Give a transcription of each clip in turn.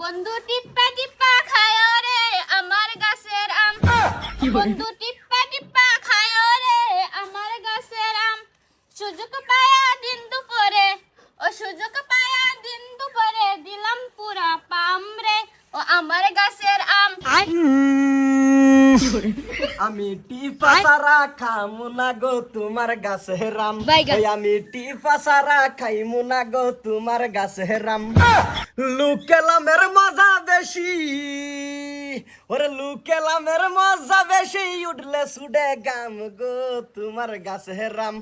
বন্ধু টিপ্পা টিপ্পা খায় রে আমার গাছের আম। বন্ধু টিপ্পা টিপ্পা খায় রে আমার গাছের আম। সুযোগ পায়া দিন দুপুরে, ও সুযোগ পায়া দিন দুপুরে দিলাম পুরা পাম রে ও আমার গাছের আম। আমি টিপা সারা খামু না গো তোমার গাছের রাম। আমি টিপা সারা খাইমু না গো তোমার গাছের রাম। লুকেলামের মজা বেশি, ওরে লুকেলামের মজা বেশি, উঠলে সুডে গাম গো তোমার গাছের রাম।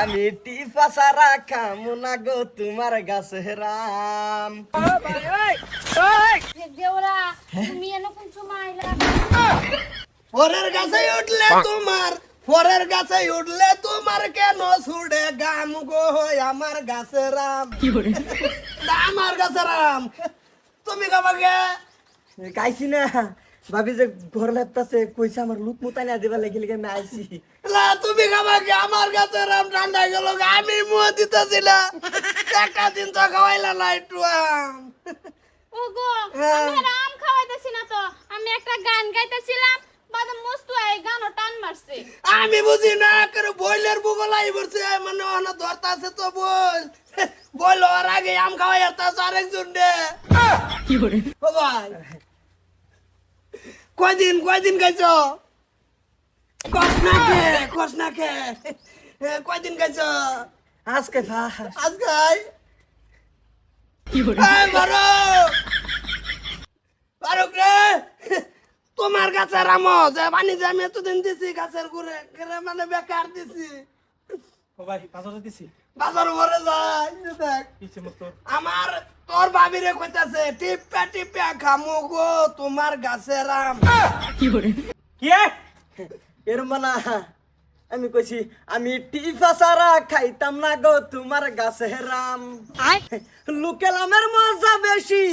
আমি টিপা সারা খামু না গো তোমার গাছের রাম। দেওরা তুমি এনে কোন সময় আইলা? পরের গাছে উঠলে তোমার, পরের গাছে উঠলে তোমার কেন ছুড়ে গাম গো আমার গাছে রাম। আমার গাছে রাম তুমি গাবাগে গাইছি না ভাবি যে ঘর লাগতাছে কইছে আমার লুক মুতাই না দিবা লাগি লাগি আমি আইছি। না তুমি গাবাগে আমার গাছে রাম ঠান্ডা গেল আমি মুহ দিতেছিলাম একটা দিন তো খাওয়াইলা না একটু আম। ওগো আমি আর আম খাওয়াইতেছি না তো, আমি একটা গান গাইতেছিলাম বাদে মস্তু এই গানও টান মারছে। আমি বুঝি না করে বইলের বুগলাই বলছে মানে ওনা ধরতা আছে তো বল বল ওর আগে আম খাওয়াই আর তাস আরেকজন দে কি করে ও ভাই কয়দিন গাইছো কস না কে কয়দিন গাইছো আজকে আজকে কি করে বারো রে তোমার গাছের আম যে পানি যে আমি এতদিন দিছি গাছের ঘুরে মানে বেকার দিছি ও ভাই বাজারে দিছি বাজার ভরে যায় দেখ কিছে মত আমার তোর ভাবিরে কইতাছে টিপা টিপা খামু গো তোমার গাছের আম কি এর মানা আমি কইছি আমি টিফা সারা খাইতাম না গো তোমার গাছের রাম। লুকেলামের মজা বেশি,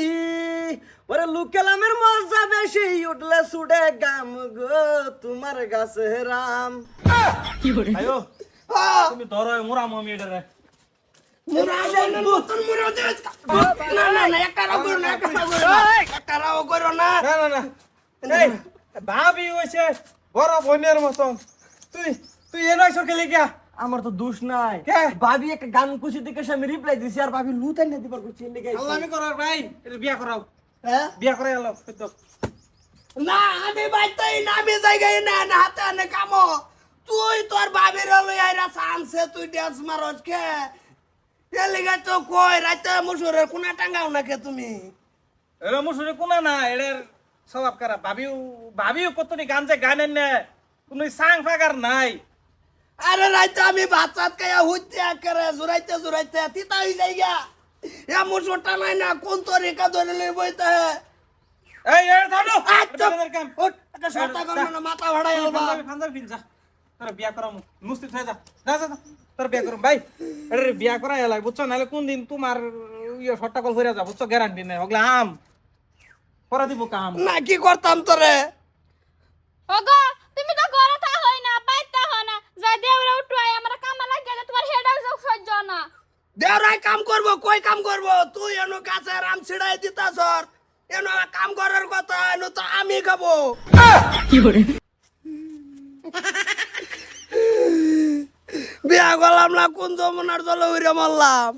ওরে লুকেলামের মজা বেশি, উঠলে সুডে গাম গো তোমার গাছের রাম। আয়ো আহ, তুমি ধরো মোরা মমি এটারে মুরা দেন নতুন মুরা দে না একটা রাও করো না একটা রাও করো না না না না এই ভাবি হইছে বড় বোনের মতন তুই তুই এনই সরকে লিখা আমার তো দোষ নাই, কে? ভাবি একটা গান কুচি দেখে আমি রিপ্লাই দিছি আর ভাবি লুতাই না দিবার কুচি লেগে আল্লাহ আমি করার ভাই এটা বিয়া করাও হ্যাঁ? বিয়া করাই আলো তো না আমি বাইতাই না আমি জায়গায় না না হাতে আনে কামো তুই তোর ভাবির লই আইরা সানসে তুই ডান্স মারছ কে এলিগা তো কই রাতে মুসুরের কোনা টাঙ্গাও না কে তুমি এলো মুসুরে কোনা না এর স্বভাব করা ভাবিও কতটি গান যে গানেন না কোনো সাং ফাগার নাই আরে রাতে আমি ভাত চাত খাইয়া হইতে করে জুরাইতে তিতা হই যাইগা এ মুসুরটা নাই না কোন তরিকা ধরে লই বইতে এই এ ধরো আচ্ছা কাম ওঠ একটা শর্তা করব না মাথা ভাড়াই আলবা ফান্দার ফিল যা তোর বিয়া করাম মুস্তি হয়ে যা যা যা যা, তোর বিয়া করুম ভাই আরে বিয়া করাই এলাই বুঝছো নাহলে কোন দিন তোমার ইয়ে শর্টা কল হইরা যা বুঝছো গ্যারান্টি নাই ওগলা আম করা দিব কাম না কি করতাম তোরে ওগো তুমি তো ঘরে থা হই না বাইতা হ না যা দেওরা উঠাই আমরা কামা লাগে তোমার হেডাও যোগ সহ্য না। দেওরাই কাম করব কই কাম করব তুই এনো গাছে রাম ছিড়াই দিতা সর এনো কাম করার কথা এনো তো আমি খাবো কি করে বিয়া করলাম না কোন যমুনার জলে উড়ে মারলাম